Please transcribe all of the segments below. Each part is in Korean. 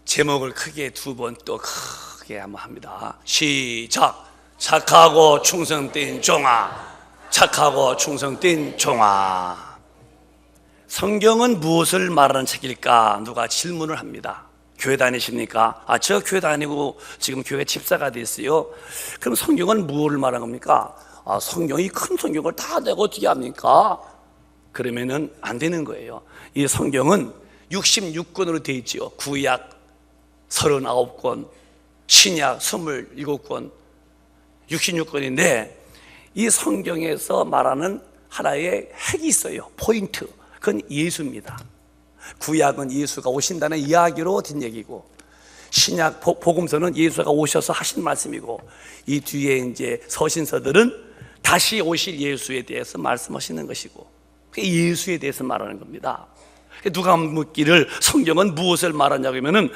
제목을 크게 두 번 또 크게 한번 합니다. 시작. 착하고 충성된 종아, 착하고 충성된 종아. 성경은 무엇을 말하는 책일까? 누가 질문을 합니다. 교회 다니십니까? 저 교회 다니고 지금 교회 집사가 됐어요. 그럼 성경은 무엇을 말하는 겁니까? 성경이 큰 성경을 다 내가 어떻게 합니까? 그러면은 안 되는 거예요. 이 성경은 66권으로 되어 있죠. 구약 39권, 신약 27권, 66권인데 이 성경에서 말하는 하나의 핵이 있어요. 포인트. 그건 예수입니다. 구약은 예수가 오신다는 이야기로 된 얘기고, 신약 복음서는 예수가 오셔서 하신 말씀이고, 이 뒤에 이제 서신서들은 다시 오실 예수에 대해서 말씀하시는 것이고, 예수에 대해서 말하는 겁니다. 누가 묻기를 성경은 무엇을 말하냐고 하면은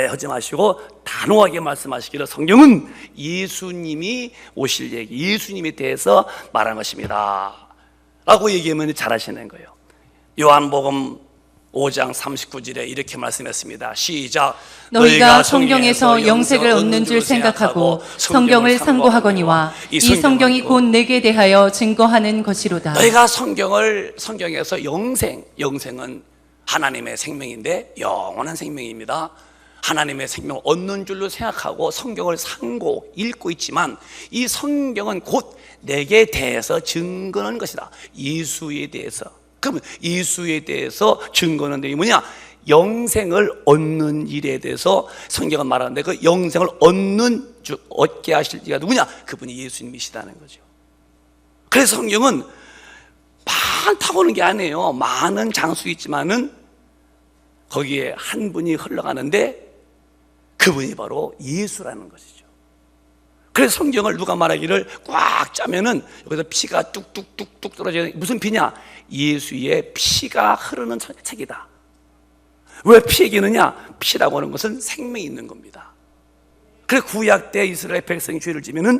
하지 마시고 단호하게 말씀하시기를 성경은 예수님이 오실 얘기, 예수님에 대해서 말한 것입니다 라고 얘기하면 잘하시는 거예요. 요한복음 5장 39절에 이렇게 말씀했습니다. 시작. 너희가 성경에서 영생을 얻는 줄 생각하고 성경을 상고하거니와 이 성경이 곧 내게 대하여 증거하는 것이로다. 너희가 성경에서 영생은 하나님의 생명인데 영원한 생명입니다. 하나님의 생명을 얻는 줄로 생각하고 성경을 상고 읽고 있지만 이 성경은 곧 내게 대해서 증거하는 것이다. 예수에 대해서. 그러면 예수에 대해서 증거하는 내용이 뭐냐? 영생을 얻는 일에 대해서 성경은 말하는데 그 영생을 얻게 하실 이가 누구냐? 그분이 예수님이시다는 거죠. 그래서 성경은 많다고 하는 게 아니에요. 많은 장수 있지만은 거기에 한 분이 흘러가는데 그분이 바로 예수라는 것이죠. 그래서 성경을 누가 말하기를 꽉 짜면은 여기서 피가 뚝뚝뚝뚝 떨어지는, 무슨 피냐? 예수의 피가 흐르는 책이다. 왜 피 얘기느냐? 피라고 하는 것은 생명이 있는 겁니다. 그래서 구약 때 이스라엘 백성이 죄를 지면은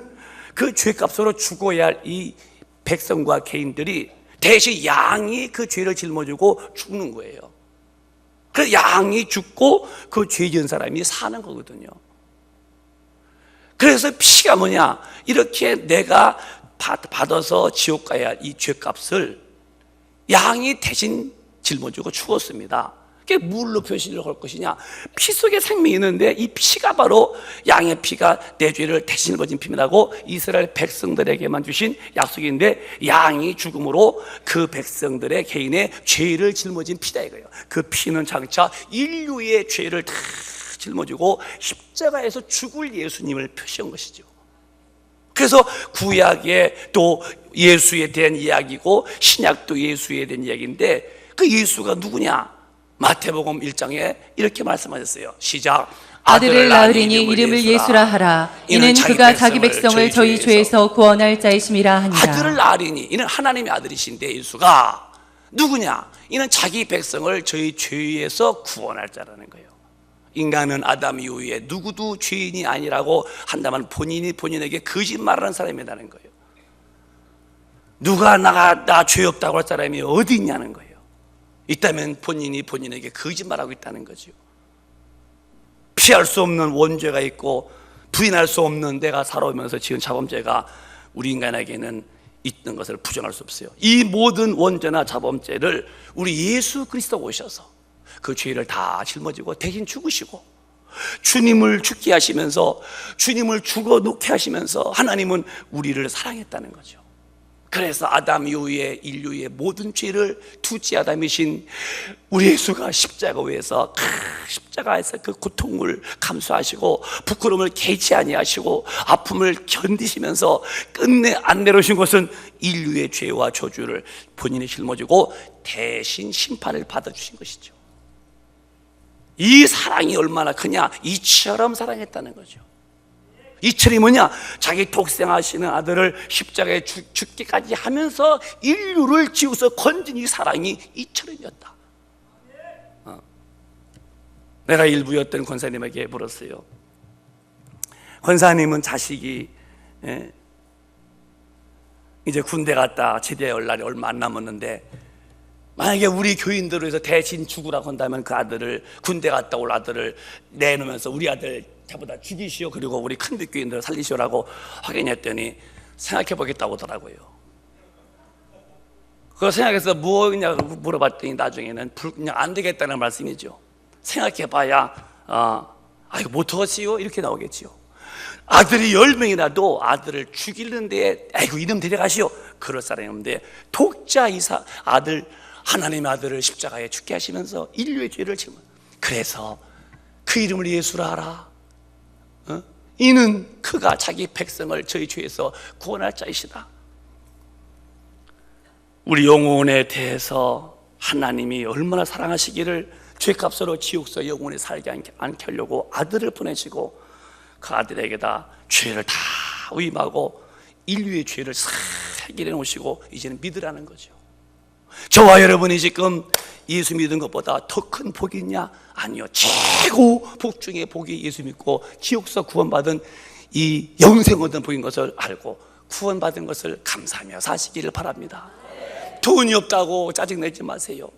그 죄값으로 죽어야 할 이 백성과 개인들이 대신 양이 그 죄를 짊어지고 죽는 거예요. 그래서 양이 죽고 그 죄 지은 사람이 사는 거거든요. 그래서 피가 뭐냐? 이렇게 내가 받아서 지옥 가야 할 이 죄값을 양이 대신 짊어지고 죽었습니다. 그게 뭘로 표시를 할 것이냐? 피 속에 생명이 있는데 이 피가 바로 양의 피가 내 죄를 대신 짊어진 피라고 이스라엘 백성들에게만 주신 약속인데, 양이 죽음으로 그 백성들의 개인의 죄를 짊어진 피다 이거예요. 그 피는 장차 인류의 죄를 다 짊어지고 십자가에서 죽을 예수님을 표시한 것이죠. 그래서 구약에 또 예수에 대한 이야기고 신약도 예수에 대한 이야기인데, 그 예수가 누구냐? 마태복음 1장에 이렇게 말씀하셨어요. 시작. 아들을 낳으리니 이름을 예수라 하라. 이는 그가 자기 백성을 저희 죄에서 구원할 자이심이라 하니라. 아들을 낳으리니, 이는 하나님의 아들이신데 예수가 누구냐? 이는 자기 백성을 저희 죄에서 구원할 자라는 거예요. 인간은 아담 이후에 누구도 죄인이 아니라고 한다면 본인이 본인에게 거짓말하는 사람이라는 거예요. 누가 나 죄 없다고 할 사람이 어디 있냐는 거예요. 있다면 본인이 본인에게 거짓말하고 있다는 거죠. 피할 수 없는 원죄가 있고 부인할 수 없는 내가 살아오면서 지은 자범죄가 우리 인간에게는 있는 것을 부정할 수 없어요. 이 모든 원죄나 자범죄를 우리 예수 그리스도가 오셔서 그 죄를 다 짊어지고 대신 죽으시고, 주님을 죽게 하시면서, 주님을 죽어 놓게 하시면서 하나님은 우리를 사랑했다는 거죠. 그래서 아담 이후에 인류의 모든 죄를 두지 아담이신 우리 예수가 십자가 위에서 십자가에서 그 고통을 감수하시고 부끄러움을 개치 아니하시고 아픔을 견디시면서 끝내 안 내려오신 것은 인류의 죄와 저주를 본인이 짊어지고 대신 심판을 받아주신 것이죠. 이 사랑이 얼마나 크냐? 이처럼 사랑했다는 거죠. 이철이 뭐냐? 자기 독생하시는 아들을 십자가에 죽기까지 하면서 인류를 지우서 건진 이 사랑이 이철이었다. 내가 일부였던 권사님에게 물었어요. 권사님은 자식이 이제 군대 갔다 제대할 날이 얼마 안 남았는데 만약에 우리 교인들로 해서 대신 죽으라고 한다면 그 아들을, 군대 갔다 올 아들을 내놓으면서 우리 아들 저보다 죽이시오, 그리고 우리 큰빛교인들을 살리시오라고 확인했더니 생각해 보겠다고 하더라고요. 그거 생각해서 뭐냐고 물어봤더니 나중에는 그냥 안 되겠다는 말씀이죠. 생각해 봐야 이거 못하겠지요? 이렇게 나오겠지요. 아들이 10명이라도 아들을 죽이는데 아이고 이놈 데려가시오, 그럴 사람이 없는데 독자 이사 아들, 하나님의 아들을 십자가에 죽게 하시면서 인류의 죄를 지면, 그래서 그 이름을 예수라 하라. 이는 그가 자기 백성을 저희 죄에서 구원할 자이시다. 우리 영혼에 대해서 하나님이 얼마나 사랑하시기를 죄값으로 지옥서 영혼에 살게 않게 하려고 아들을 보내시고 그 아들에게다 죄를 다 위임하고 인류의 죄를 싹 해결해 놓으시고 이제는 믿으라는 거죠. 저와 여러분이 지금 예수 믿은 것보다 더 큰 복이 있냐? 아니요. 최고 복 중에 복이 예수 믿고 지옥서 구원받은 이 영생 얻은 복인 것을 알고 구원받은 것을 감사하며 사시기를 바랍니다. 돈이 없다고 짜증내지 마세요.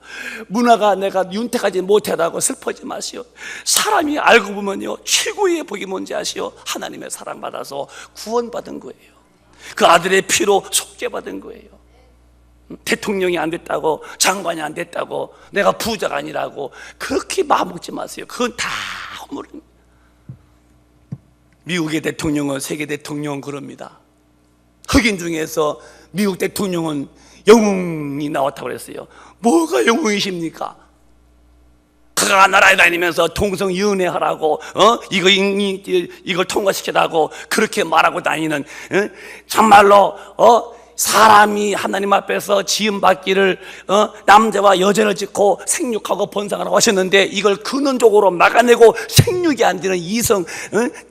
문화가 내가 윤택하지 못하다고 슬퍼하지 마시오. 사람이 알고 보면요, 최고의 복이 뭔지 아시오? 하나님의 사랑받아서 구원받은 거예요. 그 아들의 피로 속죄받은 거예요. 대통령이 안 됐다고, 장관이 안 됐다고, 내가 부자가 아니라고 그렇게 마음먹지 마세요. 그건 다 허물입니다. 미국의 대통령은 세계 대통령 그럽니다. 흑인 중에서 미국 대통령은 영웅이 나왔다고 그랬어요. 뭐가 영웅이십니까? 그가 나라에 다니면서 동성연애하라고 이걸 통과시키라고 그렇게 말하고 다니는, 정말로 사람이 하나님 앞에서 지음받기를 남자와 여자를 짓고 생육하고 번성하라고 하셨는데 이걸 근원적으로 막아내고 생육이 안 되는 이성,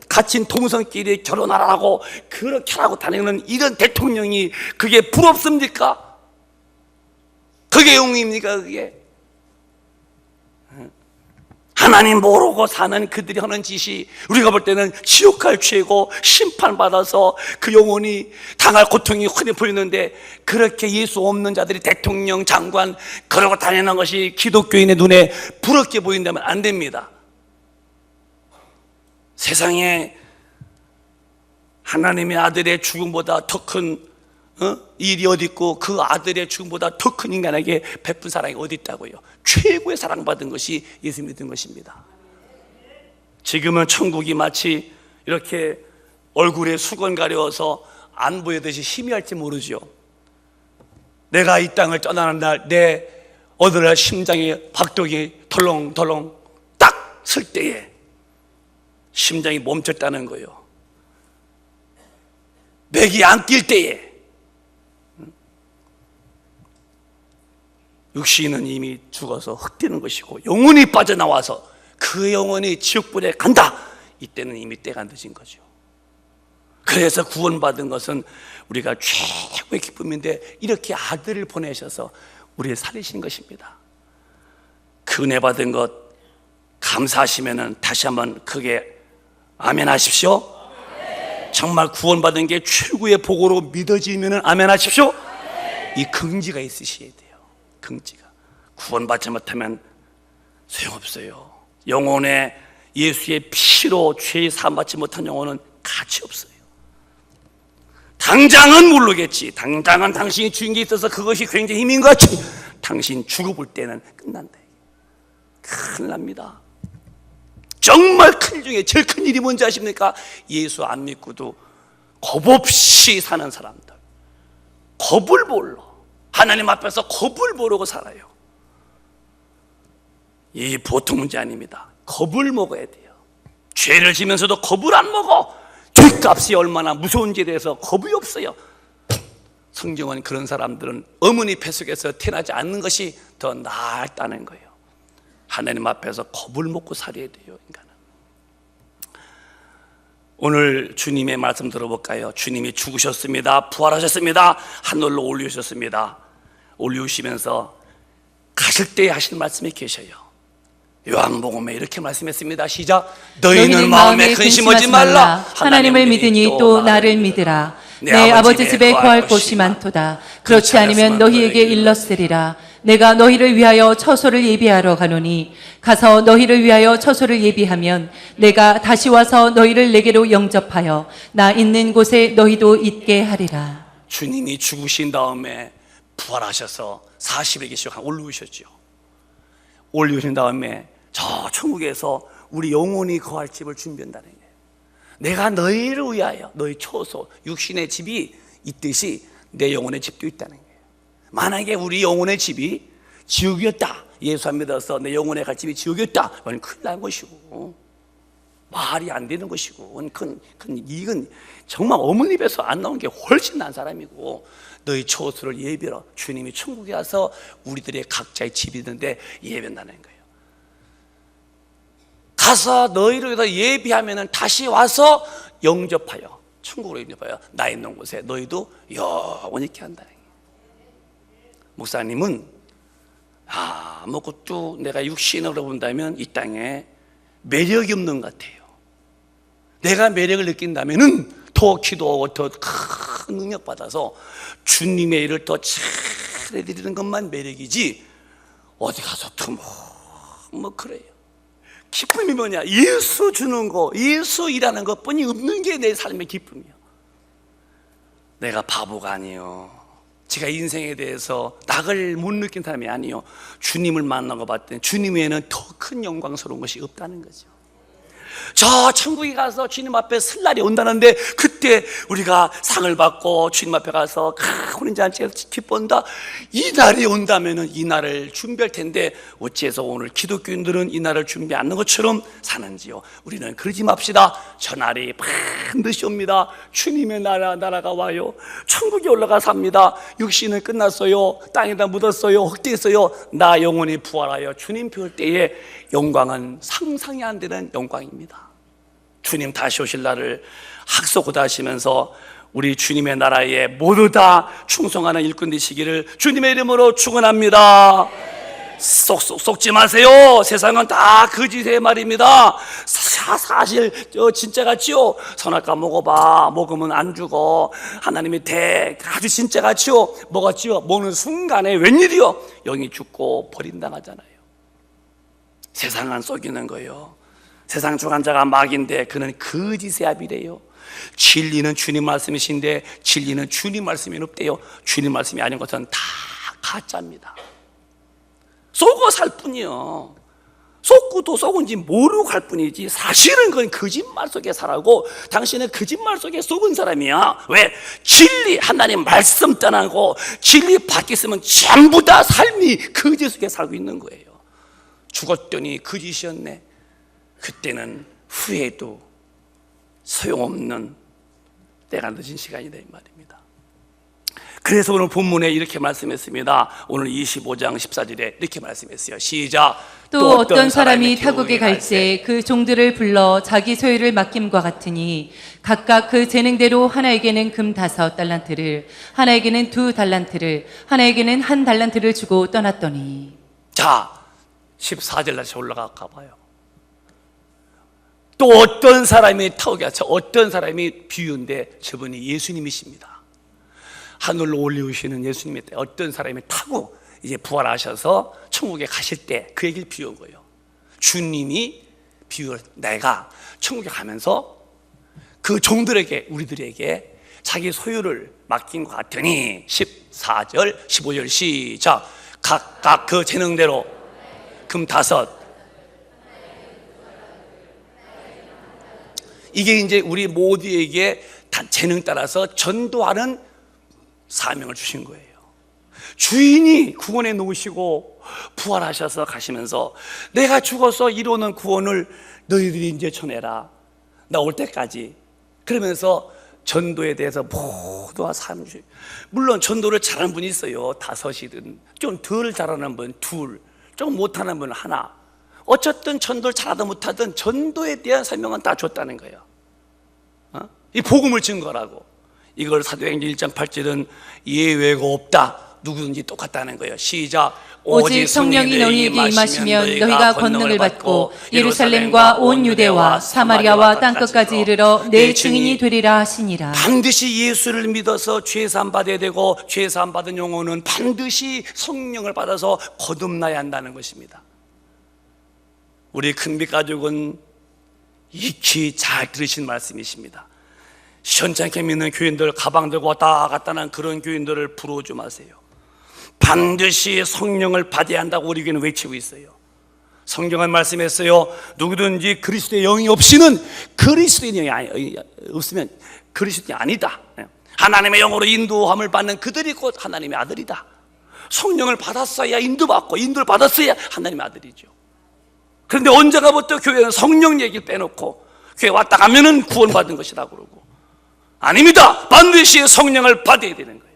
갇힌 동성끼리 결혼하라고 그렇게 하라고 다니는 이런 대통령이 그게 부럽습니까? 그게 영웅입니까? 그게 하나님 모르고 사는 그들이 하는 짓이 우리가 볼 때는 지옥할 죄고 심판받아서 그 영혼이 당할 고통이 흔히 보이는데, 그렇게 예수 없는 자들이 대통령, 장관 그러고 다니는 것이 기독교인의 눈에 부럽게 보인다면 안 됩니다. 세상에 하나님의 아들의 죽음보다 더 큰 일이 어디 있고 그 아들의 죽음보다 더 큰 인간에게 베푼 사랑이 어디 있다고요? 최고의 사랑받은 것이 예수 믿은 것입니다. 지금은 천국이 마치 이렇게 얼굴에 수건 가려워서 안 보이듯이 희미할지 모르죠. 내가 이 땅을 떠나는 날 내 어느 날 심장에 박동이 덜렁덜렁 딱 설 때에 심장이 멈췄다는 거예요. 맥이 안 뛸 때에 육신은 이미 죽어서 흙되는 것이고 영혼이 빠져나와서 그 영혼이 지옥불에 간다. 이때는 이미 때가 늦은 거죠. 그래서 구원받은 것은 우리가 최고의 기쁨인데 이렇게 아들을 보내셔서 우리를 살리신 것입니다. 그 은혜 받은 것 감사하시면은 다시 한번 크게 아멘 하십시오. 정말 구원받은 게 최고의 복으로 믿어지면은 아멘 하십시오. 이 긍지가 있으셔야 돼요. 긍지가. 구원받지 못하면 소용없어요. 영혼에 예수의 피로 죄 사함받지 못한 영혼은 가치 없어요. 당장은 모르겠지. 당장은 당신이 주인 게 있어서 그것이 굉장히 힘인 것 같지. 당신 죽어볼 때는 끝난다. 큰일 납니다. 정말 큰 중에 제일 큰 일이 뭔지 아십니까? 예수 안 믿고도 겁 없이 사는 사람들, 겁을 몰라. 하나님 앞에서 겁을 모르고 살아요. 이 보통 문제 아닙니다. 겁을 먹어야 돼요. 죄를 지면서도 겁을 안 먹어. 죄값이 얼마나 무서운지에 대해서 겁이 없어요. 성경은 그런 사람들은 어머니 뱃속에서 태어나지 않는 것이 더 낫다는 거예요. 하나님 앞에서 겁을 먹고 살아야 돼요, 인간은. 오늘 주님의 말씀 들어볼까요? 주님이 죽으셨습니다. 부활하셨습니다. 하늘로 올리셨습니다. 올리시면서 가실 때 하신 말씀이 계셔요. 요한복음에 이렇게 말씀했습니다. 시작. 너희는 마음에 근심하지 말라. 하나님을 믿으니 또 나를 믿으라. 내 아버지 집에 거할 곳이 많도다. 그렇지 않으면 너희에게 일렀으리라. 내가 너희를 위하여 처소를 예비하러 가노니 가서 너희를 위하여 처소를 예비하면 내가 다시 와서 너희를 내게로 영접하여 나 있는 곳에 너희도 있게 하리라. 주님이 죽으신 다음에 부활하셔서 40일 계시고 올라오셨죠. 올라오신 다음에 저 천국에서 우리 영혼이 거할 집을 준비한다는 거예요. 내가 너희를 위하여 너희 초소 육신의 집이 있듯이 내 영혼의 집도 있다는 거예요. 만약에 우리 영혼의 집이 지옥이었다, 예수 안 믿어서 내 영혼에 갈 집이 지옥이었다, 그건 큰일 난 것이고 말이 안 되는 것이고 이건 정말 어머니 입에서 안 나온 게 훨씬 난 사람이고, 너희 초소를 예비하러 주님이 천국에 와서 우리들의 각자의 집이 있는데 예배한다는 거예요. 가서 너희를 위해서 예비하면 다시 와서 영접하여 천국으로 영접하여 나 있는 곳에 너희도 영원히 있게 한다는 거예요. 목사님은 아무것도 내가 육신으로 본다면 이 땅에 매력이 없는 것 같아요. 내가 매력을 느낀다면은 더 기도하고 더 큰 능력 받아서 주님의 일을 더 잘해드리는 것만 매력이지 어디 가서 또 뭐 그래요. 기쁨이 뭐냐? 예수 주는 거, 예수 일하는 것뿐이 없는 게 내 삶의 기쁨이야. 내가 바보가 아니요, 제가 인생에 대해서 낙을 못 느낀 사람이 아니요, 주님을 만나고 봤더니 주님 외에는 더 큰 영광스러운 것이 없다는 거죠. 저 천국에 가서 주님 앞에 설 날이 온다는데 그때 우리가 상을 받고 주님 앞에 가서 혼인 잔치에서 기뻐한다, 이 날이 온다면은 이 날을 준비할 텐데 어째서 오늘 기독교인들은 이 날을 준비 않는 것처럼 사는지요? 우리는 그러지 맙시다. 저 날이 반드시 옵니다. 주님의 나라가 와요. 천국에 올라가 삽니다. 육신은 끝났어요. 땅에다 묻었어요. 헛되었어요. 나 영혼이 부활하여 주님 볼 때에 영광은 상상이 안 되는 영광입니다. 주님 다시 오실 날을 학소고다하시면서 우리 주님의 나라에 모두 다 충성하는 일꾼 되시기를 주님의 이름으로 축원합니다. 속지 마세요. 세상은 다 거짓의 말입니다. 사실 진짜 같지요. 선악과 먹어봐. 먹으면 안 죽어. 하나님이 아주 진짜 같지요. 뭐같지요? 먹는 순간에 웬일이요? 영이 죽고 버림당하잖아요. 세상은 속이는 거예요. 세상 주관자가 마귀인데 그는 거짓의 아비래요. 진리는 주님 말씀이신데 진리는 주님 말씀이 없대요. 주님 말씀이 아닌 것은 다 가짜입니다. 속어 살 뿐이요. 속고도 속은지 모르고 갈 뿐이지 사실은 그건 거짓말 속에 살아고 당신은 거짓말 속에 속은 사람이야. 왜? 진리 하나님 말씀 떠나고 진리 밖에 있으면 전부 다 삶이 거짓 속에 살고 있는 거예요. 죽었더니 거짓이었네. 그때는 후회도 소용없는 때가 늦은 시간이다 이 말입니다. 그래서 오늘 본문에 이렇게 말씀했습니다. 오늘 25장 14절에 이렇게 말씀했어요. 시작. 또 어떤 사람이 타국에 갈새 그 종들을 불러 자기 소유를 맡김과 같으니 각각 그 재능대로 하나에게는 금 5달란트를 하나에게는 2달란트를 하나에게는 1달란트를 주고 떠났더니. 자, 14절 다시 올라갈까 봐요. 또 어떤 사람이 타국에 가서 어떤 사람이 비유인데 저분이 예수님이십니다. 하늘로 올리우시는 예수님이 어떤 사람이 타고 이제 부활하셔서 천국에 가실 때 그 얘기를 비유한 거예요. 주님이 내가 천국에 가면서 그 종들에게 우리들에게 자기 소유를 맡긴 것 같으니 14절 15절 시작. 각각 그 재능대로 금 5. 이게 이제 우리 모두에게 다 재능 따라서 전도하는 사명을 주신 거예요. 주인이 구원해 놓으시고 부활하셔서 가시면서 내가 죽어서 이루는 구원을 너희들이 이제 전해라. 나 올 때까지. 그러면서 전도에 대해서 모두가 사명 주시고, 물론 전도를 잘하는 분이 있어요. 5이든 좀 덜 잘하는 분 2, 좀 못하는 분 1. 어쨌든 전도를 잘하든 못하든 전도에 대한 설명은 다 줬다는 거예요. 이 복음을 증거라고. 이걸 사도행전 1장 8절은 예외가 없다. 누구든지 똑같다는 거예요. 시작. 오직 성령이 너희에게 임하시면 너희가 권능을 받고 예루살렘과 온 유대와 사마리아와 땅끝까지 이르러 내 증인이 되리라 하시니라. 반드시 예수를 믿어서 죄사함 받아야 되고, 죄사함 받은 영혼은 반드시 성령을 받아서 거듭나야 한다는 것입니다. 우리 큰빛 가족은 익히 잘 들으신 말씀이십니다. 시원찮게 믿는 교인들, 가방 들고 왔다 갔다 하는 그런 교인들을 부러워지 마세요. 반드시 성령을 받아야 한다고 우리 교회는 외치고 있어요. 성경은 말씀했어요. 누구든지 그리스도의 영이 없이는, 그리스도의 영이 없으면 그리스도인이 아니다. 하나님의 영으로 인도함을 받는 그들이 곧 하나님의 아들이다. 성령을 받았어야 인도받고, 인도를 받았어야 하나님의 아들이죠. 그런데 언제가부터 교회는 성령 얘기를 빼놓고 교회 왔다 가면은 구원받은 것이다 그러고, 아닙니다. 반드시 성령을 받아야 되는 거예요.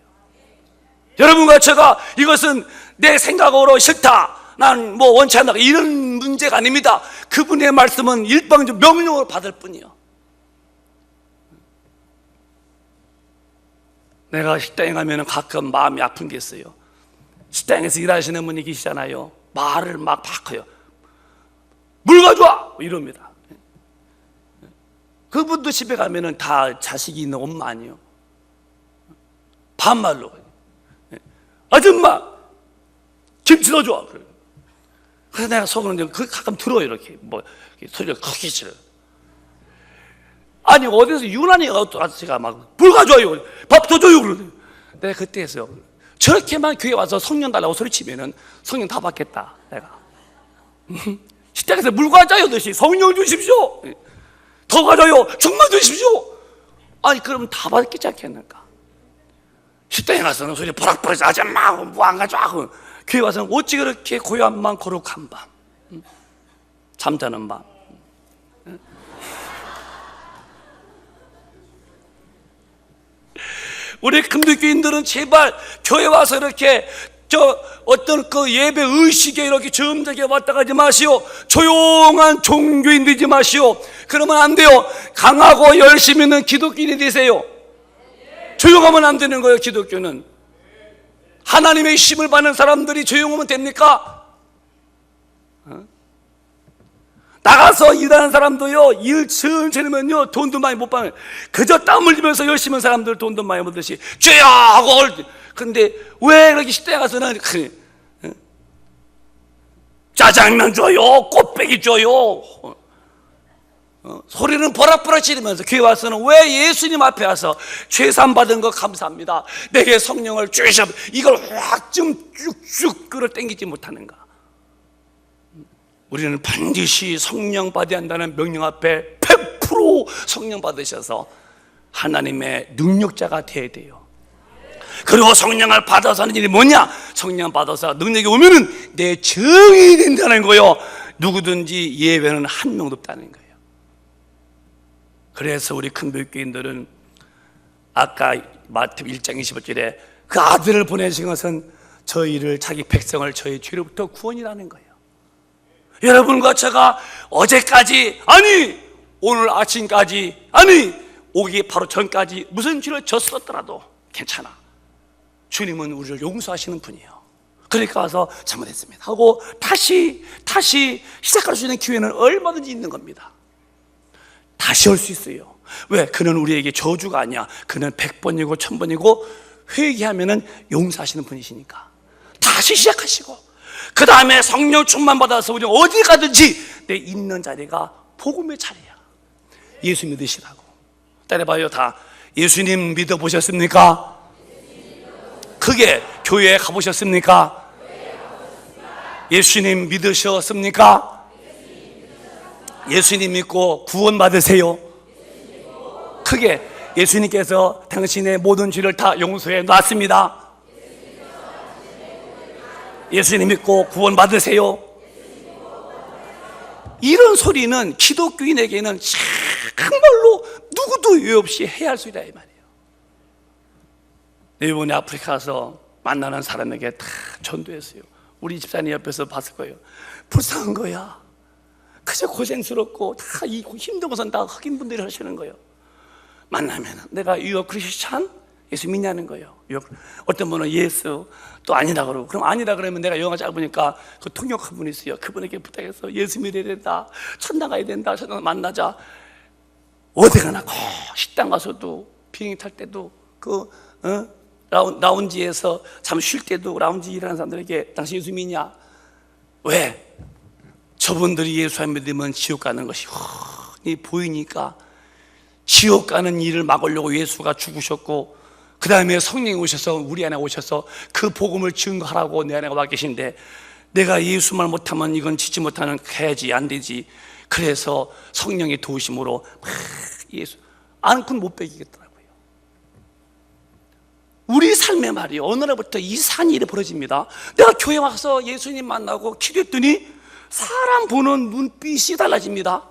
여러분과 제가 이것은 내 생각으로 싫다, 난 뭐 원치 않다, 이런 문제가 아닙니다. 그분의 말씀은 일방적 명령으로 받을 뿐이요. 내가 식당에 가면 가끔 마음이 아픈 게 있어요. 식당에서 일하시는 분이 계시잖아요. 말을 막 바꿔요. 물 가져와! 이럽니다. 그분도 집에 가면은 다 자식이 있는 엄마 아니에요. 반말로. 아줌마! 김치 넣어줘! 그래서 내가 속으로 가끔 들어요. 이렇게. 뭐, 소리가 크게 질러. 아니, 어디서 유난히 아저씨가 막, 물 가져와요! 밥 더 줘요! 그러더니 내가 그때 했어요. 저렇게만 교회 와서 성령 달라고 소리치면은 성령 다 받겠다, 내가. 식당에서 물 가져요, 듯이 성령 주십시오. 더 가져요, 충만 주십시오. 아니, 그러면 다 받겠지 않겠는가? 식당에 가서는 소리 버락버락 아줌마 뭐 안 가져와. 교회 와서는 어찌 그렇게 고요한 밤, 거룩한 밤, 잠자는 밤. 우리 금빛교인들은 제발 교회 와서 이렇게 어떤 그 예배 의식에 이렇게 점잖게 왔다 가지 마시오. 조용한 종교인 되지 마시오. 그러면 안 돼요. 강하고 열심 있는 기독교인이 되세요. 조용하면 안 되는 거예요. 기독교는 하나님의 힘을 받는 사람들이 조용하면 됩니까? 나가서 일하는 사람도요, 일 천천히 하면요 돈도 많이 못 받아요. 그저 땀 흘리면서 열심히 하는 사람들 돈도 많이 받듯이 죄야 하고. 근데 왜 이렇게 식당에 가서는 짜장면 줘요, 꽃배기 줘요, 소리는 버락버락 지르면서 교회 와서는 왜 예수님 앞에 와서 죄산 받은 거 감사합니다, 내게 성령을 주셔, 이걸 확 좀 쭉쭉 끌어당기지 못하는가? 우리는 반드시 성령 받아야 한다는 명령 앞에 100% 성령 받으셔서 하나님의 능력자가 되어야 돼요. 그리고 성령을 받아서 하는 일이 뭐냐? 성령 받아서 능력이 오면은 내 증인이 된다는 거예요. 누구든지 예외는 한 명도 없다는 거예요. 그래서 우리 큰교회인들은 아까 마태복음 1장 25절에 그 아들을 보내신 것은 저희를, 자기 백성을 저희 죄로부터 구원이라는 거예요. 여러분과 제가 어제까지, 아니 오늘 아침까지, 아니 오기 바로 전까지 무슨 죄를 졌었더라도 괜찮아. 주님은 우리를 용서하시는 분이에요. 그러니까 와서 잘못했습니다 하고 다시 시작할 수 있는 기회는 얼마든지 있는 겁니다. 다시 올 수 있어요. 왜? 그는 우리에게 저주가 아니야. 그는 100번이고 1000번이고 회개하면은 용서하시는 분이시니까 다시 시작하시고, 그 다음에 성령 충만 받아서 우리 어디 가든지 내 있는 자리가 복음의 자리야. 예수 믿으시라고. 따라봐요. 다 예수님 믿어보셨습니까? 크게 교회에 가보셨습니까? 예수님 믿으셨습니까? 예수님 믿고 구원 받으세요. 크게 예수님께서 당신의 모든 죄를 다 용서해 놨습니다. 예수님 믿고 구원 받으세요. 이런 소리는 기독교인에게는 정말로 누구도 예외 없이 해야 할 소리다 이 말이에요. 이번에 아프리카 가서 만나는 사람에게 다 전도했어요. 우리 집사님 옆에서 봤을 거예요. 불쌍한 거야. 그저 고생스럽고 다 힘든 것은 다 흑인분들이 하시는 거예요. 만나면 내가 You are Christian? 예수 믿냐는 거예요. 어떤 분은 예수 또 아니라 그러고, 그럼 아니라 그러면 내가 영화 짧으니까 그 통역한 분이 있어요. 그분에게 부탁해서 예수 믿어야 된다, 천당 가야 된다, 천당 만나자. 어디 가나 식당 가서도 비행기 탈 때도 라운지에서 잠 쉴 때도 라운지 일하는 사람들에게 당신 예수 믿냐? 왜? 저분들이 예수 안 믿으면 지옥 가는 것이 훤히 보이니까 지옥 가는 일을 막으려고 예수가 죽으셨고, 그 다음에 성령이 오셔서 우리 안에 오셔서 그 복음을 증거하라고 내 안에 와 계신데, 내가 예수 말 못하면 이건 짓지 못하는 해야지, 안 되지. 그래서 성령의 도우심으로 막 예수 안건 못 베기겠더라고요. 우리 삶의 말이 어느 날부터 이상한 일이 벌어집니다. 내가 교회 와서 예수님 만나고 기도했더니 사람 보는 눈빛이 달라집니다.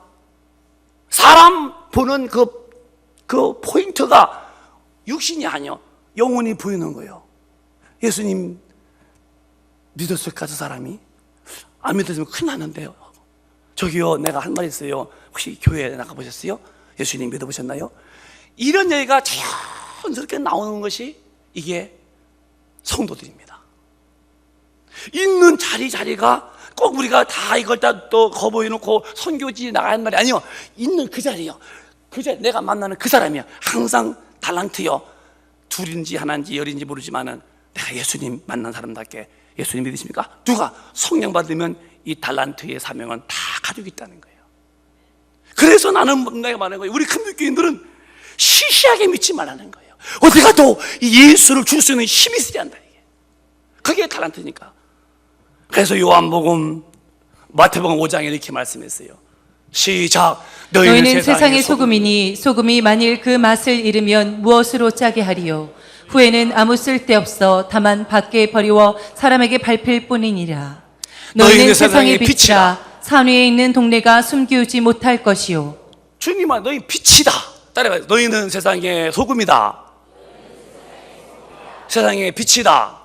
사람 보는 그 포인트가 육신이 아니요, 영혼이 보이는 거예요. 예수님 믿었을까, 저 사람이? 안 믿었으면 큰일 나는데요. 저기요, 내가 한 말 있어요. 혹시 교회에 나가보셨어요? 예수님 믿어보셨나요? 이런 얘기가 자연스럽게 나오는 것이 이게 성도들입니다. 있는 자리가 꼭 우리가 다 이걸 다 또 거부해놓고 선교지 나가는 말이 아니요. 있는 그 자리요. 그 자리, 내가 만나는 그 사람이요. 항상 달란트요. 둘인지 하나인지 열인지 모르지만은 내가 예수님 만난 사람답게, 예수님 믿으십니까? 누가 성령 받으면 이 달란트의 사명은 다 가지고 있다는 거예요. 그래서 나는 내가 말하는 거예요. 우리 큰교인들은 시시하게 믿지 말라는 거예요. 어디 가도 예수를 줄 수 있는 힘이 있어야 한다, 이게. 그게 달란트니까. 그래서 요한복음 마태복음 5장에 이렇게 말씀했어요. 시작. 너희는 세상의 소금이니 소금이 만일 그 맛을 잃으면 무엇으로 짜게 하리요? 후에는 아무 쓸데없어 다만 밖에 버리워 사람에게 밟힐 뿐이니라. 너희는 세상의 빛이라. 산 위에 있는 동네가 숨기우지 못할 것이요. 주님아, 너희 빛이다. 따라해봐요. 너희는 세상의 소금이다. 세상의 빛이다.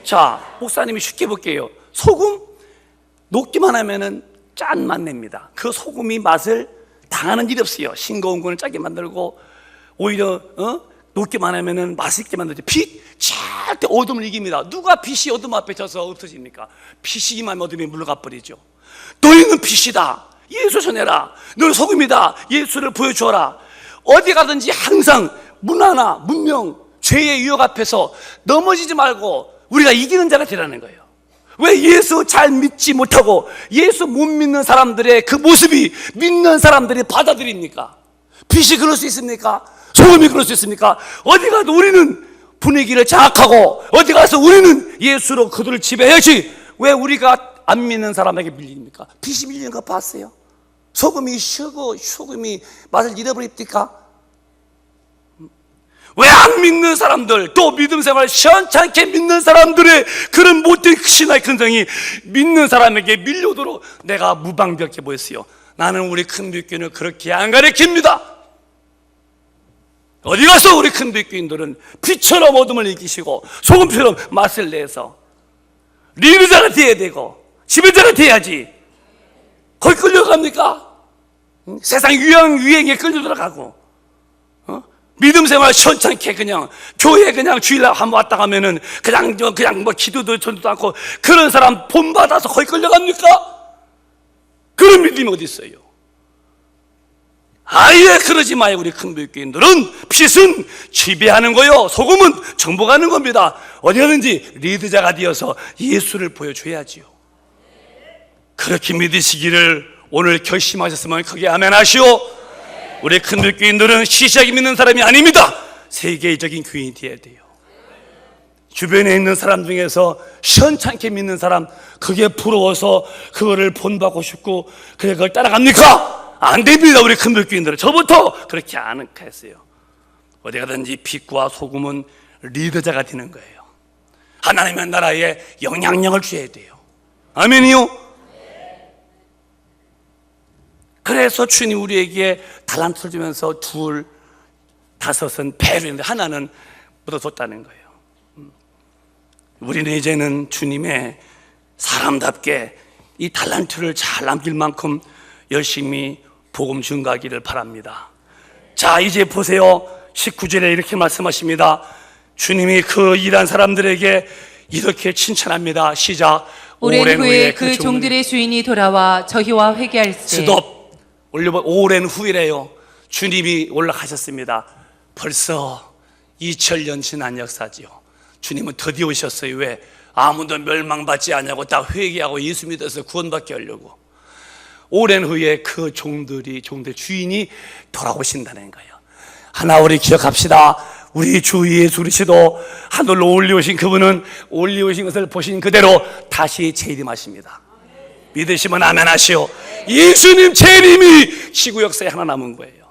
자, 목사님이 쉽게 볼게요. 소금 녹기만 하면은 짠맛 냅니다. 그 소금이 맛을 당하는 일이 없어요. 싱거운 거는 짜게 만들고, 오히려 녹기만 하면은 맛있게 만들죠. 빛 절대 어둠을 이깁니다. 누가 빛이 어둠 앞에 져서 없어집니까? 빛이 임하면 어둠이 물러가 버리죠. 너희는 빛이다. 예수 전해라. 너는 소금이다. 예수를 보여주어라. 어디 가든지 항상 문화나 문명, 죄의 유혹 앞에서 넘어지지 말고 우리가 이기는 자가 되라는 거예요. 왜 예수 잘 믿지 못하고 예수 못 믿는 사람들의 그 모습이 믿는 사람들이 받아들입니까? 빛이 그럴 수 있습니까? 소금이 그럴 수 있습니까? 어디 가도 우리는 분위기를 장악하고 어디 가서 우리는 예수로 그들을 지배해야지. 왜 우리가 안 믿는 사람에게 밀립니까? 빛이 밀리는 거 봤어요? 소금이 쉬고 소금이 맛을 잃어버립니까? 왜 안 믿는 사람들, 또 믿음 생활 시원찮게 믿는 사람들의 그런 못된 신화의 근성이 믿는 사람에게 밀려오도록 내가 무방비하게 보였어요. 나는 우리 큰빛교회는 그렇게 안 가르칩니다. 어디 가서 우리 큰빛교인들은 빛처럼 어둠을 이기시고 소금처럼 맛을 내서 리더자가 돼야 되고 지배자가 돼야지. 거기 끌려갑니까? 세상 유행에 끌려 들어가고, 믿음 생활 시원찮게 그냥 교회 그냥 주일날 한번 왔다 가면은 그냥 뭐 기도도 전도도 않고 그런 사람 본받아서 거기 끌려갑니까? 그런 믿음이 어디 있어요? 아예 그러지 마요. 우리 큰교인들은 빛은 지배하는 거요, 소금은 정복하는 겁니다. 어디 가든지 리더자가 되어서 예수를 보여줘야지요. 그렇게 믿으시기를 오늘 결심하셨으면 크게 아멘 하시오. 우리 큰교인들은 시시하게 믿는 사람이 아닙니다. 세계적인 교인이 되어야 돼요. 주변에 있는 사람 중에서 시원찮게 믿는 사람, 그게 부러워서 그거를 본받고 싶고 그래 그걸 따라갑니까? 안 됩니다. 우리 큰교인들은 저부터 그렇게 안 했어요. 어디 가든지 빛과 소금은 리더자가 되는 거예요. 하나님의 나라에 영향력을 줘야 돼요. 아멘이요? 그래서 주님 우리에게 달란트를 주면서 둘, 다섯은 배로 했는데 하나는 묻어뒀다는 거예요. 우리는 이제는 주님의 사람답게 이 달란트를 잘 남길 만큼 열심히 복음 증가하기를 바랍니다. 자, 이제 보세요. 19절에 이렇게 말씀하십니다. 주님이 그 일한 사람들에게 이렇게 칭찬합니다. 시작. 오랜 후에 그 종들의 주인이 돌아와 저희와 회개할세. 스톱. 오랜 후이래요. 주님이 올라가셨습니다. 벌써 2000년 지난 역사지요. 주님은 드디어 오셨어요. 왜? 아무도 멸망받지 않냐고 다 회개하고 예수 믿어서 구원받게 하려고. 오랜 후에 그 종들 주인이 돌아오신다는 거예요. 하나 우리 기억합시다. 우리 주 예수 그리스도 하늘로 올리우신 그분은 올리우신 것을 보신 그대로 다시 재림하십니다. 믿으시면 아멘 하시오. 예수님 재림이 지구 역사에 하나 남은 거예요.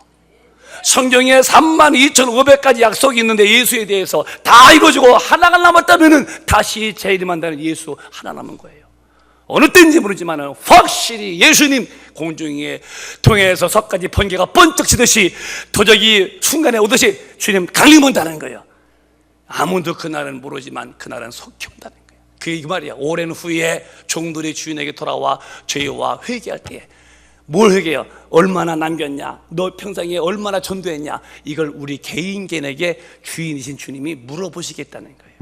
성경에 32,500가지 약속이 있는데 예수에 대해서 다 이루어지고 하나가 남았다면 다시 재림한다는 예수 하나 남은 거예요. 어느 때인지 모르지만 확실히 예수님 공중에 통해서 석가지 번개가 번쩍 치듯이 도적이 순간에 오듯이 주님 강림 온다는 거예요. 아무도 그날은 모르지만 그날은 속히 온다는 거예요. 그게 이 말이야. 오랜 후에 종들이 주인에게 돌아와 죄와 회개할 때에 뭘 회개해요? 얼마나 남겼냐? 너 평생에 얼마나 전도했냐? 이걸 우리 개인에게 주인이신 주님이 물어보시겠다는 거예요.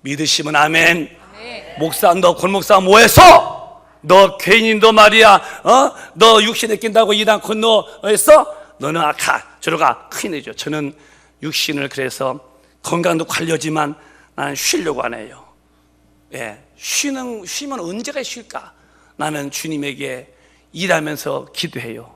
믿으시면 아멘. 목사, 너 권목사 뭐했어? 너 괜히 너 말이야, 너 육신에 낀다고 이단 건너했어? 너는 아카 저러가 큰일 내죠. 저는 육신을 그래서 건강도 관료지만 나는 쉬려고 안 해요. 예, 쉬면 언제가 쉴까? 나는 주님에게 일하면서 기도해요.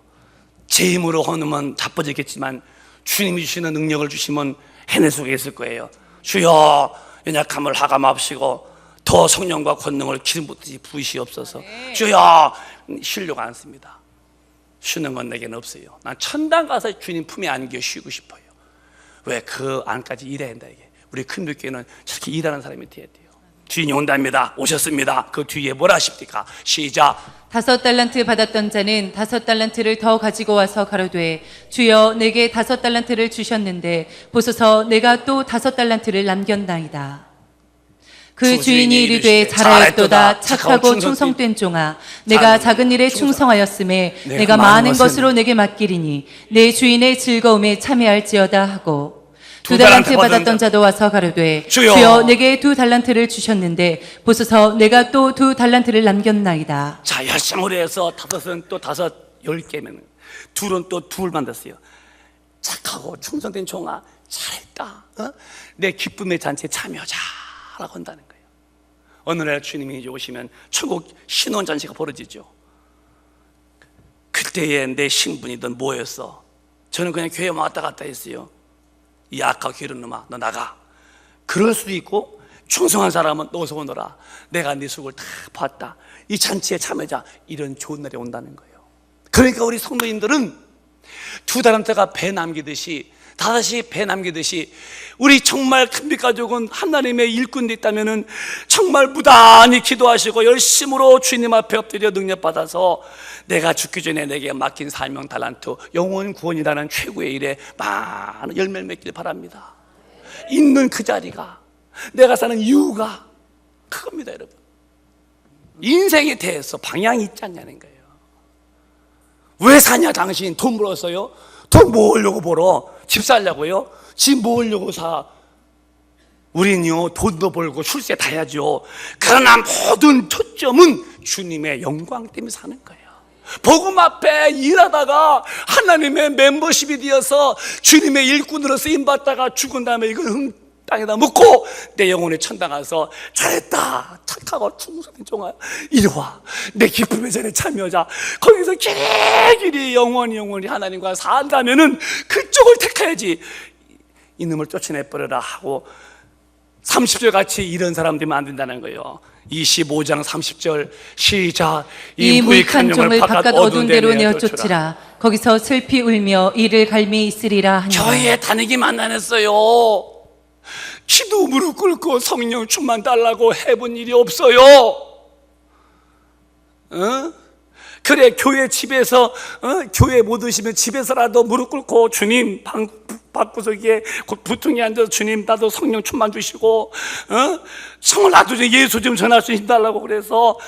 제 힘으로 하면 자빠지겠지만 주님이 주시는 능력을 주시면 해낼 수가 있을 거예요. 주여 연약함을 하감하시고 더 성령과 권능을 기름 붓듯이 부으시옵소서. 주여 쉬려고 않습니다. 쉬는 건 내게는 없어요. 난 천당 가서 주님 품에 안겨 쉬고 싶어요. 왜? 그 안까지 일해야 한다 이게. 우리 큰교회는 저렇게 일하는 사람이 돼야 돼요. 주인이 온답니다. 오셨습니다. 그 뒤에 뭐라 하십니까? 시작. 5달란트 받았던 자는 5달란트를 더 가지고 와서 가로되 주여 내게 5달란트를 주셨는데 보소서 내가 또 5달란트를 남겼나이다. 그 주인이 이르되 잘하였도다 착하고 충성된 종아 내가 작은 일에 충성하였음에 내가 많은 것으로 내게 맡기리니 내 주인의 즐거움에 참여할지어다 하고 2달란트 받았던 자도 와서 가로되 주여 내게 2달란트를 주셨는데 보소서 내가 또 2달란트를 남겼나이다. 자, 열심히 해서 5은 또 5, 10개면 2은 또 2를 만들었어요. 착하고 충성된 종아 잘했다. 내 기쁨의 잔치에 참여하자라고 한다는 거예요. 어느 날 주님이 이제 오시면 천국 신혼잔치가 벌어지죠. 그때에 내 신분이 넌 뭐였어? 저는 그냥 교회 왔다 갔다 했어요. 이 악하고 게으른 놈아 너 나가. 그럴 수도 있고 충성한 사람은 어서 오너라. 내가 네 속을 다 봤다. 이 잔치에 참여자. 이런 좋은 날이 온다는 거예요. 그러니까 우리 성도님들은 2달란트가 배 남기듯이 5이 배 남기듯이 우리 정말 큰빛 가족은 하나님의 일꾼이 있다면 정말 무단히 기도하시고 열심으로 주님 앞에 엎드려 능력받아서 내가 죽기 전에 내게 맡긴 사명 달란트 영혼 구원이라는 최고의 일에 많은 열매를 맺기를 바랍니다. 있는 그 자리가 내가 사는 이유가 그겁니다. 여러분, 인생에 대해서 방향이 있지 않냐는 거예요. 왜 사냐? 당신 돈 벌었어요? 돈 모으려고 벌어? 집 살려고요? 집 모으려고 사? 우린요 돈도 벌고 출세 다 해야죠. 그러나 모든 초점은 주님의 영광 때문에 사는 거예요. 복음 앞에 일하다가 하나님의 멤버십이 되어서 주님의 일꾼으로 쓰임받다가 죽은 다음에 이걸 땅에다 묻고 내 영혼의 천당 가서 잘했다 착하고 충성된 종아 이리 와 내 기쁨의 자리에 참여하자. 거기서 길이 영원히 하나님과 산다면은 그쪽을 택해야지. 이놈을 쫓아내버려라 하고 30절 같이 이런 사람 되면 안 된다는 거예요. 25장 30절 시작. 이 무익한 종을 바깥 어두운 데로 내어 쫓으라. 거기서 슬피 울며 이를 갈미 있으리라 하니라. 교회에 다니기만 안 했어요. 기도 무릎 꿇고 성령 충만 달라고 해본 일이 없어요. 그래 교회 집에서 교회 못 오시면 집에서라도 무릎 꿇고 주님 방구석에 부퉁이 앉아서 주님 나도 성령 충만 주시고 정말 나도 예수 좀 전할 수 있달라고 그래서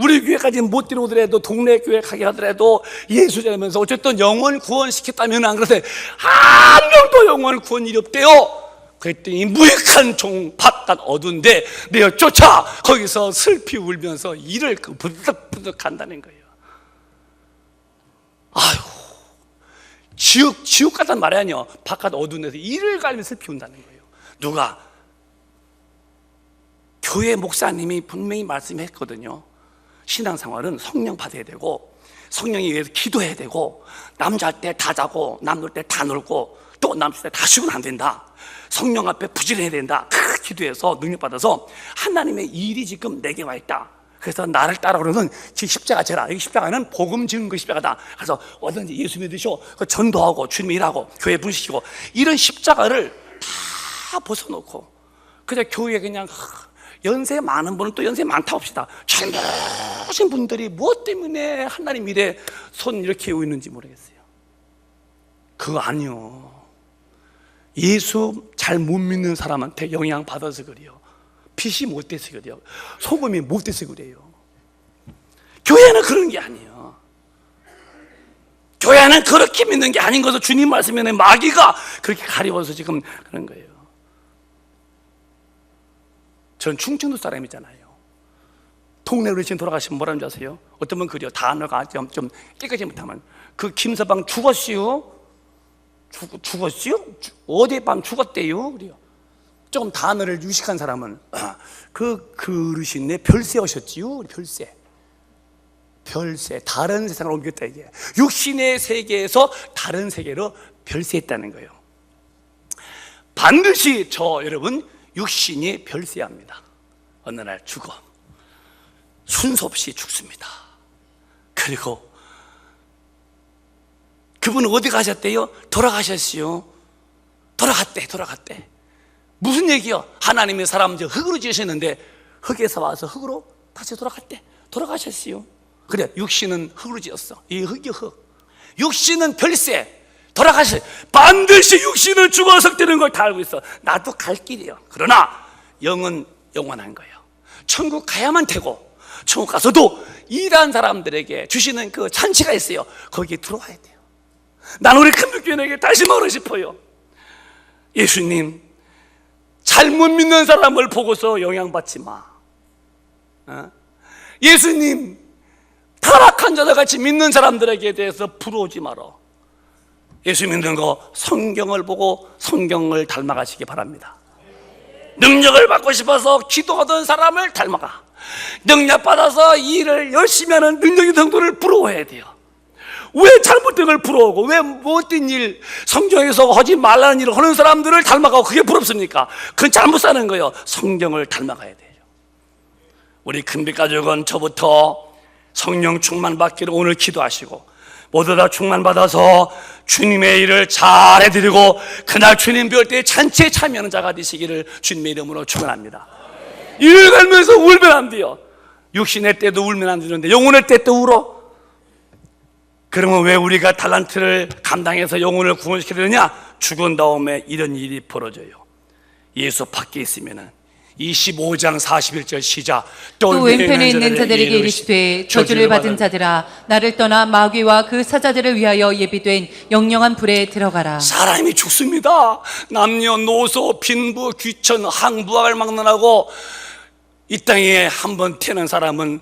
우리 교회까지 못 들어오더라도 동네 교회 가게 하더라도 예수 전하면서 어쨌든 영혼 구원시켰다면 안 그러세요? 한 명도 영혼 구원 일이 없대요. 그랬더니 무익한 종 바깥 어두운데 내어 쫓아 거기서 슬피 울면서 이를 부득부득 한다는 거예요. 아유, 지옥 같단 말이 아니요. 바깥 어두운 데서 이를 갈며 슬피 운다는 거예요. 누가? 교회 목사님이 분명히 말씀했거든요. 신앙생활은 성령 받아야 되고 성령에 의해서 기도해야 되고 남 잘 때 다 자고 남 놀 때 다 놀고 또 남 쉴 때 다 쉬고는 안 된다. 성령 앞에 부지런해야 된다. 기도해서 능력받아서 하나님의 일이 지금 내게 와 있다. 그래서 나를 따라오는 십자가 져라. 이 십자가는 복음 증거 십자가다. 그래서 어든지 예수 믿으시고 전도하고 주님 일하고 교회 분식시키고 이런 십자가를 다 벗어놓고 그냥 교회에 그냥 연세 많은 분은 또 연세 많다 합시다. 젊으신 분들이 무엇 때문에 하나님 일에 손 이렇게 오고 있는지 모르겠어요. 그거 아니요. 예수 잘 못 믿는 사람한테 영향 받아서 그래요. 빛이 못 돼서 그래요. 소금이 못 돼서 그래요. 교회는 그런 게 아니에요. 교회는 그렇게 믿는 게 아닌 것을 주님 말씀에 마귀가 그렇게 가리워서 지금 그런 거예요. 전 충청도 사람이잖아요. 동네 어르신 돌아가시면 뭐라는 줄 아세요? 어떤 분 그래요. 단어가 좀 깨끗이 못하면 그 김서방 죽었어요? 죽었어요? 어디 밤 죽었대요? 그래요. 조금 단어를 유식한 사람은 그 어르신네 별세 오셨지요? 별세 다른 세상을 옮겼다 이게 육신의 세계에서 다른 세계로 별세했다는 거예요. 반드시 여러분 육신이 별세합니다. 어느 날 죽어 순서 없이 죽습니다. 그리고 그분은 어디 가셨대요? 돌아가셨어요. 돌아갔대. 무슨 얘기요? 하나님의 사람 흙으로 지으셨는데 흙에서 와서 흙으로 다시 돌아가셨어요. 그래, 육신은 흙으로 지었어. 이 흙이 흙. 육신은 별세. 돌아가셨어요. 반드시 육신은 죽어서 되는 걸 다 알고 있어. 나도 갈 길이에요. 그러나 영은 영원한 거예요. 천국 가야만 되고 천국 가서도 일한 사람들에게 주시는 그 잔치가 있어요. 거기에 들어와야 돼요. 난 우리 큰교회에게 다시 말하고 싶어요. 예수님 잘못 믿는 사람을 보고서 영향받지 마. 예수님 타락한 자들같이 믿는 사람들에게 대해서 부러우지 마라. 예수 믿는 거 성경을 보고 성경을 닮아가시기 바랍니다. 능력을 받고 싶어서 기도하던 사람을 닮아가. 능력 받아서 일을 열심히 하는 능력의 정도를 부러워해야 돼요. 왜 잘못된 걸 부러워하고 왜 못된 일 성경에서 하지 말라는 일을 하는 사람들을 닮아가고 그게 부럽습니까? 그건 잘못 사는 거예요. 성경을 닮아가야 돼요. 우리 큰빛 가족은 저부터 성령 충만 받기를 오늘 기도하시고 모두 다 충만 받아서 주님의 일을 잘 해드리고 그날 주님 뵐 때 잔치에 참여하는 자가 되시기를 주님의 이름으로 축원합니다. 일을 갈면서 울면 안 돼요. 육신의 때도 울면 안 되는데 영혼의 때 또 울어? 그러면 왜 우리가 달란트를 감당해서 영혼을 구원시켜야 되느냐? 죽은 다음에 이런 일이 벌어져요. 예수 밖에 있으면은 25장 41절 시작. 또 왼편에 있는 자들에게 이르시되 저주를 받은 자들아 나를 떠나 마귀와 그 사자들을 위하여 예비된 영영한 불에 들어가라. 사람이 죽습니다. 남녀노소 빈부 귀천 항부학을 막론하고 이 땅에 한번 태어난 사람은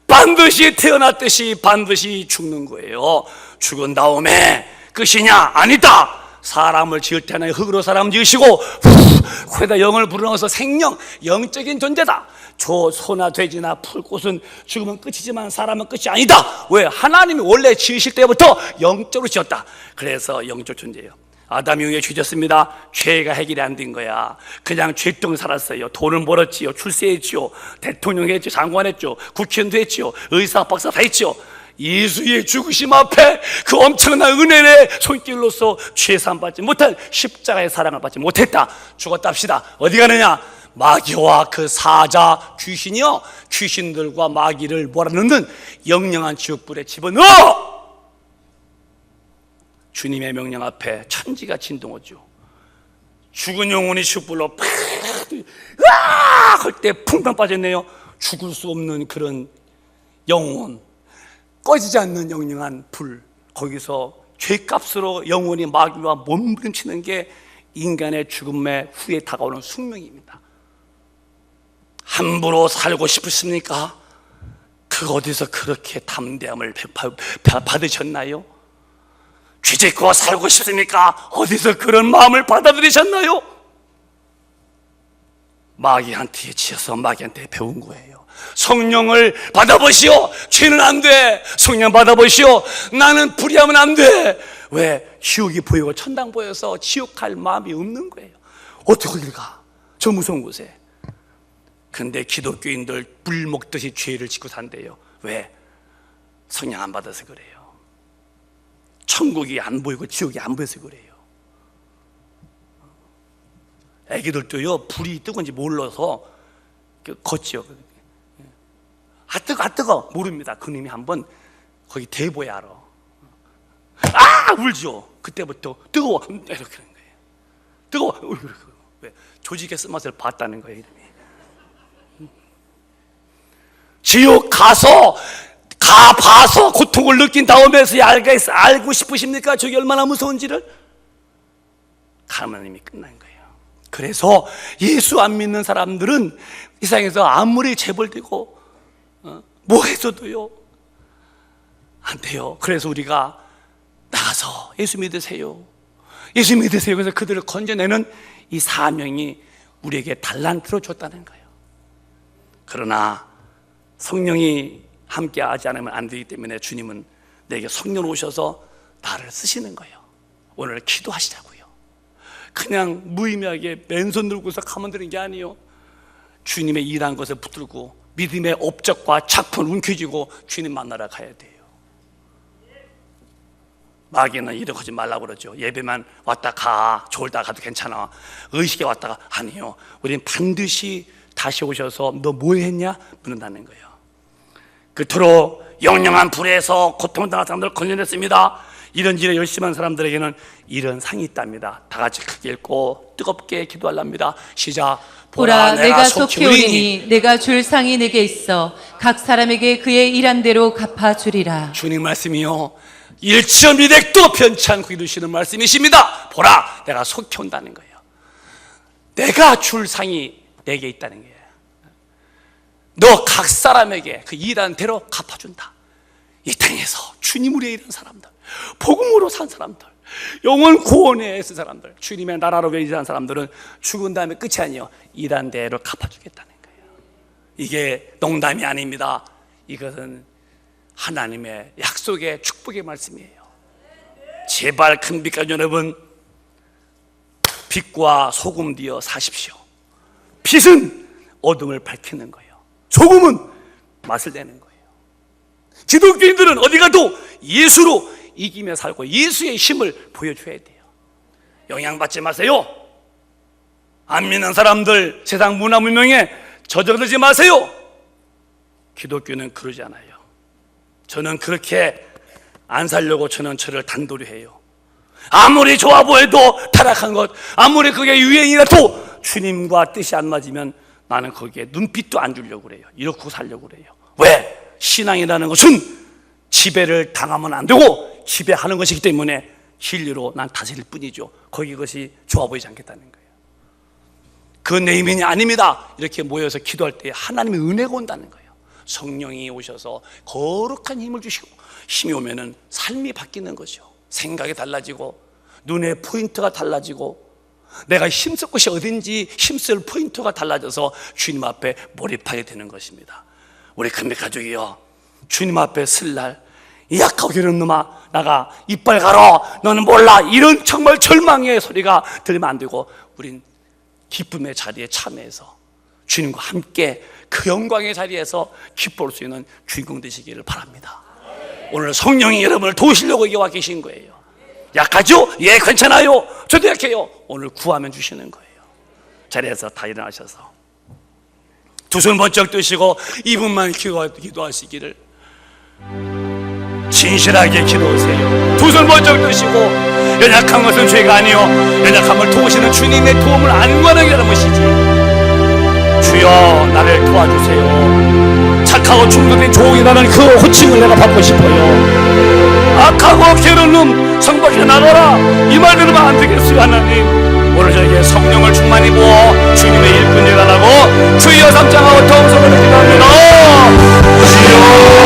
반드시 태어났듯이 반드시 죽는 거예요. 죽은 다음에 끝이냐? 아니다. 사람을 지을 때는 흙으로 사람 지으시고 코에다 영을 불어넣어서 생명, 영적인 존재다. 소나 돼지나 풀꽃은 죽으면 끝이지만 사람은 끝이 아니다. 왜? 하나님이 원래 지으실 때부터 영적으로 지었다. 그래서 영적 존재예요. 아담이 후에 죄졌습니다. 죄가 해결이 안 된 거야. 그냥 죄똥 살았어요. 돈을 벌었지요. 출세했지요. 대통령 했죠. 장관 했죠. 국회의원도 했지요. 의사, 박사 다 했지요. 예수의 죽으심 앞에 그 엄청난 은혜의 손길로서 죄사함 받지 못한 십자가의 사랑을 받지 못했다. 죽었다 합시다. 어디 가느냐? 마귀와 그 사자 귀신이요, 귀신들과 마귀를 몰아넣는 영영한 지옥불에 집어넣어! 주님의 명령 앞에 천지가 진동하죠. 죽은 영혼이 지옥불로 팍 할 때 풍덩 빠졌네요. 죽을 수 없는 그런 영혼, 꺼지지 않는 영영한 불, 거기서 죄값으로 영혼이 마귀와 몸부림치는 게 인간의 죽음의 후에 다가오는 숙명입니다. 함부로 살고 싶으십니까? 그 어디서 그렇게 담대함을 받으셨나요? 죄짓고 살고 싶습니까? 어디서 그런 마음을 받아들이셨나요? 마귀한테 치여서 마귀한테 배운 거예요. 성령을 받아보시오. 죄는 안 돼. 성령 받아보시오. 나는 불의하면 안 돼. 왜? 지옥이 보이고 천당 보여서 지옥 갈 마음이 없는 거예요. 어떻게 거길 가? 저 무서운 곳에. 근데 기독교인들 물 먹듯이 죄를 짓고 산대요. 왜? 성령 안 받아서 그래요. 천국이 안 보이고 지옥이 안 보여서 그래요. 애기들도요, 불이 뜨거운지 몰라서 걷지요. 아 뜨거 모릅니다. 그놈이 한번 거기 대보에 알아. 아 울죠. 그때부터 뜨거워 이렇게 하는 거예요. 뜨거워. 왜? 조직의 쓴맛을 봤다는 거예요. 이름이. 지옥 가서 가봐서 고통을 느낀 다음에서 알고 싶으십니까? 저게 얼마나 무서운지를? 가면 이미 끝난 거예요. 그래서 예수 안 믿는 사람들은 이 세상에서 아무리 재벌되고 뭐 해서도요 안 돼요. 그래서 우리가 나가서 예수 믿으세요, 예수 믿으세요. 그래서 그들을 건져내는 이 사명이 우리에게 달란트로 줬다는 거예요. 그러나 성령이 함께 하지 않으면 안 되기 때문에 주님은 내게 성령 오셔서 나를 쓰시는 거예요. 오늘 기도하시자고요. 그냥 무의미하게 맨손 들고서 가만 두는 게 아니에요. 주님의 일한 것을 붙들고 믿음의 업적과 작품 움켜쥐고 주님 만나러 가야 돼요. 마귀는 이렇게 하지 말라고 그러죠. 예배만 왔다 가, 졸다 가도 괜찮아. 의식에 왔다가 아니요. 우리는 반드시 다시 오셔서 너 뭐 했냐? 묻는다는 거예요. 그토록 영영한 불에서 고통당한 사람들을 건져냈습니다. 이런 일에 열심히 한 사람들에게는 이런 상이 있답니다. 다 같이 크게 읽고 뜨겁게 기도하랍니다. 시작. 보라 내가 속히 오리니 내가 줄 상이 내게 있어 각 사람에게 그의 일한 대로 갚아주리라. 주님 말씀이요 1.1핵도 편치 않고 이루시는 말씀이십니다. 보라 내가 속히 온다는 거예요. 내가 줄 상이 내게 있다는 거예요. 너 각 사람에게 그 일한 대로 갚아준다. 이 땅에서 주님을 위해 일한 사람들, 복음으로 산 사람들, 영혼 구원에 애쓴 사람들, 주님의 나라로 위해 일한 사람들은 죽은 다음에 끝이 아니에요. 일한 대로 갚아주겠다는 거예요. 이게 농담이 아닙니다. 이것은 하나님의 약속의 축복의 말씀이에요. 제발 큰 빛깔 여러분, 빛과 소금 되어 사십시오. 빛은 어둠을 밝히는 거예요. 소금은 맛을 내는 거예요. 기독교인들은 어디 가도 예수로 이기며 살고 예수의 힘을 보여줘야 돼요. 영향받지 마세요. 안 믿는 사람들 세상 문화 문명에 젖어들지 마세요. 기독교는 그러지 않아요. 저는 그렇게 안 살려고 저는 저를 단도리 해요. 아무리 좋아 보여도 타락한 것, 아무리 그게 유행이라도 주님과 뜻이 안 맞으면 나는 거기에 눈빛도 안 주려고 그래요. 이렇게 살려고 그래요. 왜? 신앙이라는 것은 지배를 당하면 안 되고 지배하는 것이기 때문에 진리로 난 다스릴 뿐이죠. 거기 것이 좋아 보이지 않겠다는 거예요. 그건 내 힘이 아닙니다. 이렇게 모여서 기도할 때 하나님의 은혜가 온다는 거예요. 성령이 오셔서 거룩한 힘을 주시고 힘이 오면은 삶이 바뀌는 거죠. 생각이 달라지고 눈의 포인트가 달라지고 내가 힘쓸 곳이 어딘지 힘쓸 포인트가 달라져서 주님 앞에 몰입하게 되는 것입니다. 우리 큰빛 가족이요, 주님 앞에 쓸 날 이 약하고 게으른 놈아 나가 이빨 갈아 너는 몰라 이런 정말 절망의 소리가 들리면 안 되고 우린 기쁨의 자리에 참여해서 주님과 함께 그 영광의 자리에서 기뻐할 수 있는 주인공 되시기를 바랍니다. 오늘 성령이 여러분을 도우시려고 여기 와 계신 거예요. 약하죠? 예, 괜찮아요. 저도 약해요. 오늘 구하면 주시는 거예요. 자리에서 다 일어나셔서 두 손 번쩍 뜨시고 2분만 기도하시기를 진실하게 기도하세요. 두 손 번쩍 뜨시고 연약한 것은 죄가 아니요 연약함을 도우시는 주님의 도움을 안구하는 여러분이시지. 주여 나를 도와주세요. 악하고 충돌된 종이라는 그 호칭을 내가 받고 싶어요. 악하고 게으른 성밖에 나가라, 이 말 들으면 안 되겠어요. 하나님, 오늘 저에게 성령을 충만히 부어 주님의 일꾼이 달라고 주여 삼장하고 통성을 기도합니다. 주여